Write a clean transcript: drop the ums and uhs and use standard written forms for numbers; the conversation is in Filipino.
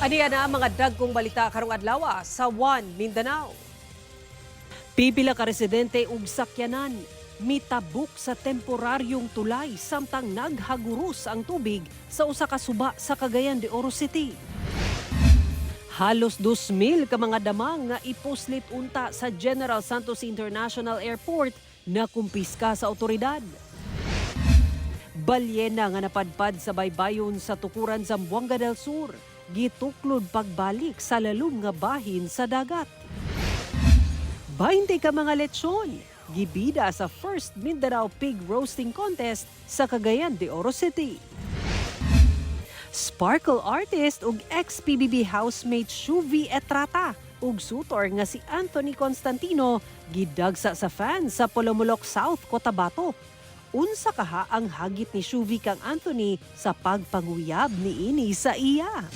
Aniya na ang mga dagkong balita karong adlaw sa One Mindanao. Pipila ka residente ug sakyanan mitabuk sa temporaryong tulay samtang naghagurus ang tubig sa usa ka suba sa Cagayan de Oro City. Halos 2,000 ka mga damang nga ipuslit unta sa General Santos International Airport na kumpiska sa otoridad. Balyena nga napadpad sa baybayon sa tukuran Zamboanga del Sur, gituklod pagbalik sa lalom nga bahin sa dagat. 20 ka mga lechon, gibida sa First Mindanao Pig Roasting Contest sa Cagayan de Oro City. Sparkle artist ug ex-PBB housemate Shuvi Etrata ug sutor nga si Anthony Constantino gidagsa sa fans sa Polomolok South, Cotabato. Unsa kaha ang hagit ni Shuvi kang Anthony sa pagpanguyab niini sa iya?